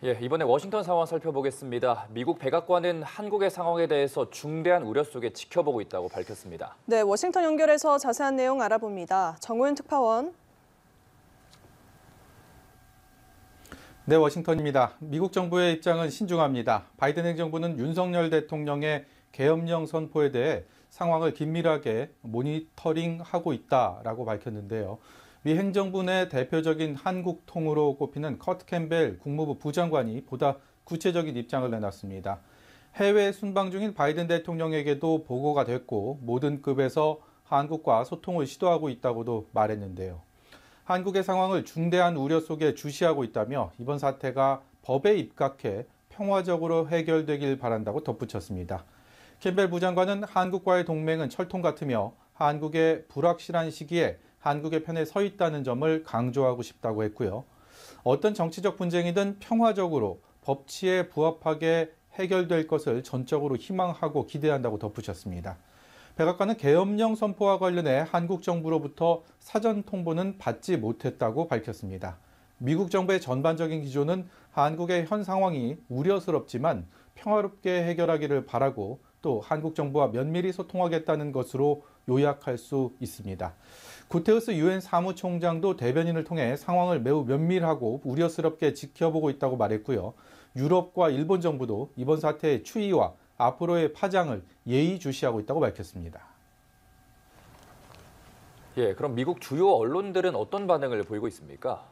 예, 이번에 워싱턴 상황 살펴보겠습니다. 미국 백악관은 한국의 상황에 대해서 중대한 우려 속에 지켜보고 있다고 밝혔습니다. 네, 워싱턴 연결해서 자세한 내용 알아봅니다. 정우현 특파원. 네, 워싱턴입니다. 미국 정부의 입장은 신중합니다. 바이든 행정부는 윤석열 대통령의 계엄령 선포에 대해 상황을 긴밀하게 모니터링하고 있다라고 밝혔는데요. 미 행정부 내 대표적인 한국통으로 꼽히는 커트 캠벨 국무부 부장관이 보다 구체적인 입장을 내놨습니다. 해외 순방 중인 바이든 대통령에게도 보고가 됐고 모든 급에서 한국과 소통을 시도하고 있다고도 말했는데요. 한국의 상황을 중대한 우려 속에 주시하고 있다며 이번 사태가 법에 입각해 평화적으로 해결되길 바란다고 덧붙였습니다. 캠벨 부장관은 한국과의 동맹은 철통 같으며 한국의 불확실한 시기에 한국의 편에 서 있다는 점을 강조하고 싶다고 했고요. 어떤 정치적 분쟁이든 평화적으로 법치에 부합하게 해결될 것을 전적으로 희망하고 기대한다고 덧붙였습니다. 백악관은 계엄령 선포와 관련해 한국 정부로부터 사전 통보는 받지 못했다고 밝혔습니다. 미국 정부의 전반적인 기조는 한국의 현 상황이 우려스럽지만 평화롭게 해결하기를 바라고 또 한국 정부와 면밀히 소통하겠다는 것으로 요약할 수 있습니다. 구테우스 유엔 사무총장도 대변인을 통해 상황을 매우 면밀하고 우려스럽게 지켜보고 있다고 말했고요. 유럽과 일본 정부도 이번 사태의 추이와 앞으로의 파장을 예의주시하고 있다고 밝혔습니다. 예, 그럼 미국 주요 언론들은 어떤 반응을 보이고 있습니까?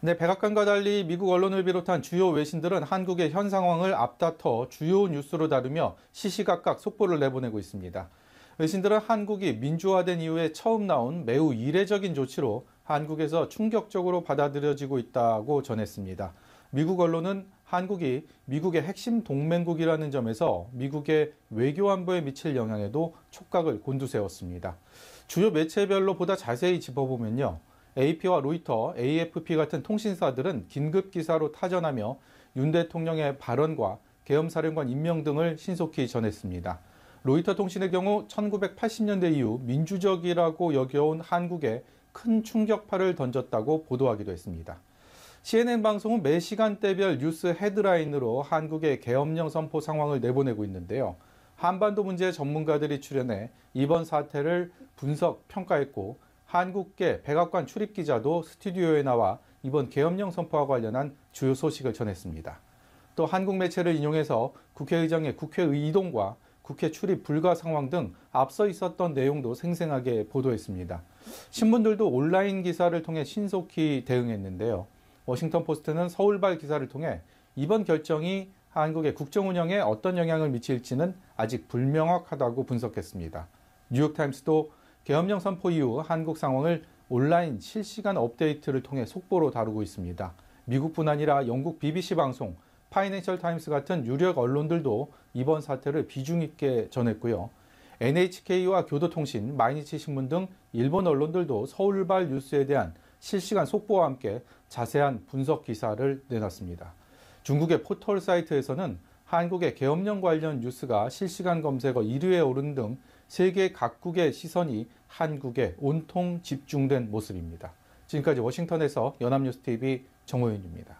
네, 백악관과 달리 미국 언론을 비롯한 주요 외신들은 한국의 현 상황을 앞다퉈 주요 뉴스로 다루며 시시각각 속보를 내보내고 있습니다. 외신들은 한국이 민주화된 이후에 처음 나온 매우 이례적인 조치로 한국에서 충격적으로 받아들여지고 있다고 전했습니다. 미국 언론은 한국이 미국의 핵심 동맹국이라는 점에서 미국의 외교 안보에 미칠 영향에도 촉각을 곤두세웠습니다. 주요 매체별로 보다 자세히 짚어보면요. AP와 로이터, AFP 같은 통신사들은 긴급 기사로 타전하며 윤 대통령의 발언과 계엄사령관 임명 등을 신속히 전했습니다. 로이터 통신의 경우 1980년대 이후 민주적이라고 여겨온 한국에 큰 충격파를 던졌다고 보도하기도 했습니다. CNN 방송은 매 시간대별 뉴스 헤드라인으로 한국의 계엄령 선포 상황을 내보내고 있는데요. 한반도 문제 전문가들이 출연해 이번 사태를 분석, 평가했고 한국계 백악관 출입기자도 스튜디오에 나와 이번 계엄령 선포와 관련한 주요 소식을 전했습니다. 또 한국 매체를 인용해서 국회의장의 국회의 이동과 국회 출입 불가 상황 등 앞서 있었던 내용도 생생하게 보도했습니다. 신문들도 온라인 기사를 통해 신속히 대응했는데요. 워싱턴 포스트는 서울발 기사를 통해 이번 결정이 한국의 국정 운영에 어떤 영향을 미칠지는 아직 불명확하다고 분석했습니다. 뉴욕타임스도 계엄령 선포 이후 한국 상황을 온라인 실시간 업데이트를 통해 속보로 다루고 있습니다. 미국뿐 아니라 영국 BBC 방송, 파이낸셜 타임스 같은 유력 언론들도 이번 사태를 비중 있게 전했고요. NHK와 교도통신, 마이니치 신문 등 일본 언론들도 서울발 뉴스에 대한 실시간 속보와 함께 자세한 분석 기사를 내놨습니다. 중국의 포털 사이트에서는 한국의 계엄령 관련 뉴스가 실시간 검색어 1위에 오른 등 세계 각국의 시선이 한국에 온통 집중된 모습입니다. 지금까지 워싱턴에서 연합뉴스TV 정호윤입니다.